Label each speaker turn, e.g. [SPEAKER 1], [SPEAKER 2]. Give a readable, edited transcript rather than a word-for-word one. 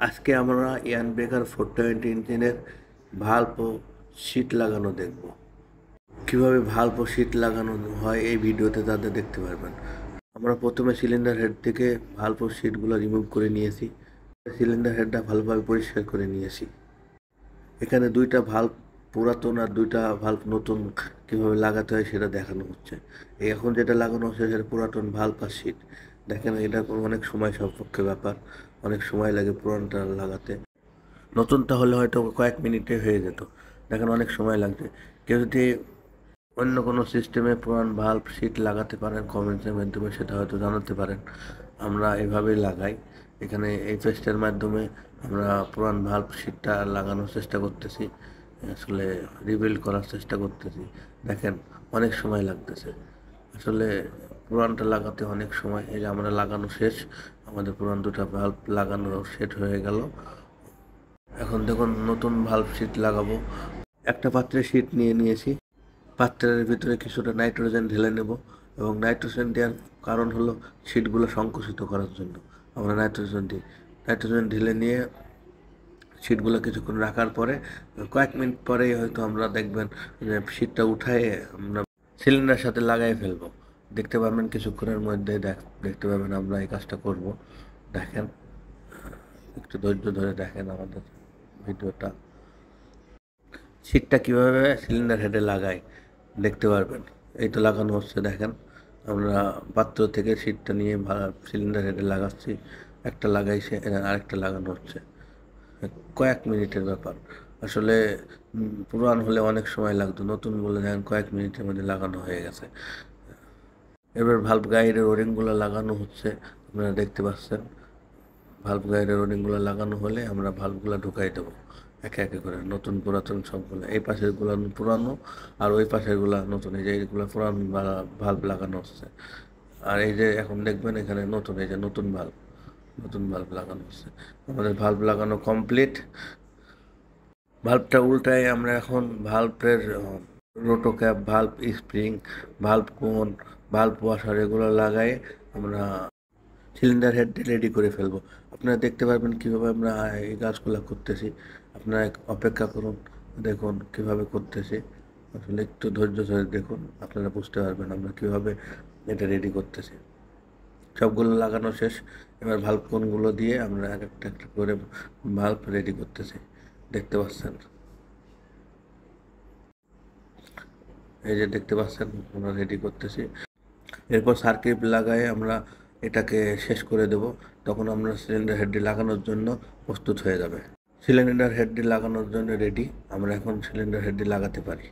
[SPEAKER 1] আজকে আমরা ইয়ান বেকার 420 ইঞ্জিনের ভাল্ব ও সিট লাগানো দেখব। কিভাবে ভাল্ব ও সিট লাগানো হয় এই ভিডিওতে তাদের দেখতে পারবেন। আমরা প্রথমে সিলিন্ডার হেড থেকে ভাল্ব ও সিটগুলো রিমুভ করে নিয়েছি। সিলিন্ডার হেডটা ভালোভাবে পরিষ্কার করে নিয়েছি। এখানে দুইটা ভাল্ব পুরাতন আর দুইটা ভাল্ব নতুন কিভাবে লাগাতে হয় সেটা দেখানো হচ্ছে। এখন যেটা লাগানো হচ্ছে সেটা পুরাতন ভাল্ব আর সিট। দেখেন এটা অনেক সময় সাপেক্ষ ব্যাপার, অনেক সময় লাগে পুরানটা লাগাতে। নতুনটা হলে হয়তো কয়েক মিনিটে হয়ে যেত, দেখেন অনেক সময় লাগছে। কেউ যদি অন্য কোনো সিস্টেমে পুরান ভাল্ব সিট লাগাতে পারেন কমেন্টসের মাধ্যমে সেটা হয়তো জানাতে পারেন। আমরা এভাবেই লাগাই। এখানে এই পেস্টের মাধ্যমে আমরা পুরান ভাল্ব সিটটা লাগানোর চেষ্টা করতেছি, আসলে রিবিল্ড করার চেষ্টা করতেছি। দেখেন অনেক সময় লাগতেছে, আসলে পুরানটা লাগাতে অনেক সময়। এই যে আমরা লাগানো শেষ, আমাদের পুরান দুটা ভাল্ব লাগানো সেট হয়ে গেল। এখন দেখুন নতুন ভাল্ব সিট লাগাবো। একটা পাত্রে সিট নিয়ে নিয়েছি, পাত্রের ভিতরে কিছুটা নাইট্রোজেন ঢেলে নেব এবং নাইট্রোজেন দেওয়ার কারণ হলো সিটগুলো সংকুচিত করার জন্য আমরা নাইট্রোজেন দিই। নাইট্রোজেন ঢেলে নিয়ে সিটগুলো কিছুক্ষণ রাখার পরে কয়েক মিনিট পরেই হয়তো আমরা দেখবেন যে সিটটা উঠায় আমরা সিলিন্ডারের সাথে লাগাই ফেলবো। দেখতে পাবেন কিছুক্ষণের মধ্যে দেখতে পাবেন আমরা এই কাজটা করব। দেখেন, একটু ধৈর্য ধরে দেখেন আমাদের ভিডিওটা। সিটটা কীভাবে সিলিন্ডার হেডে লাগাই দেখতে পারবেন। এই তো লাগানো হচ্ছে, দেখেন আমরা পাত্র থেকে সিটটা নিয়ে সিলিন্ডার হেডে লাগাচ্ছি। একটা লাগাইছে, আরেকটা লাগানো হচ্ছে। কয়েক মিনিটের ব্যাপার। আসলে পুরান হলে অনেক সময় লাগতো, নতুন বলে দেখেন কয়েক মিনিটের মধ্যে লাগানো হয়ে গেছে। এবার ভাল্ব গাইডের ওরিংগুলো লাগানো হচ্ছে, আপনারা দেখতে পাচ্ছেন। ভাল্ব গাইডের ওরিংগুলো লাগানো হলে আমরা ভাল্বগুলো ঢুকাই দেবো একে একে করে, নতুন পুরাতন সবগুলো। এই পাশেরগুলো পুরানো আর ওই পাশেরগুলো নতুন। এই যে এইগুলো পুরান ভাল্ব লাগানো হচ্ছে, আর এই যে এখন দেখবেন এখানে নতুন, এই যে নতুন ভাল্ব লাগানো হচ্ছে। আমাদের ভাল্ব লাগানো কমপ্লিট। ভাল্বটা উল্টায় আমরা এখন ভাল্বের রোটো ক্যাপ, ভাল্ব স্প্রিং, ভাল্ব কোন, ভাল্ব ওয়াশার এগুলো লাগাই আমরা সিলিন্ডার হেড রেডি করে ফেলবো। আপনারা দেখতে পারবেন কীভাবে আমরা এই কাজগুলো করতেছি। আপনারা অপেক্ষা করুন, দেখুন কীভাবে করতেছি। আসলে একটু ধৈর্য ধরে দেখুন, আপনারা বুঝতে পারবেন আমরা কীভাবে এটা রেডি করতেছি। সবগুলো লাগানো শেষ, এবার ভাল্ব কোনগুলো দিয়ে আমরা এক একটা একটা করে ভাল্ব রেডি করতেছি, দেখতে পাচ্ছেন। এই যে দেখতে পাচ্ছেন আমরা রেডি করতেছি। এরপর সার্কিট লাগাই আমরা এটাকে শেষ করে দেব, তখন আমরা সিলিন্ডার হেডটি লাগানোর জন্য প্রস্তুত হয়ে যাবে। সিলিন্ডার হেডটি লাগানোর জন্য রেডি, আমরা এখন সিলিন্ডার হেডটি লাগাতে পারি।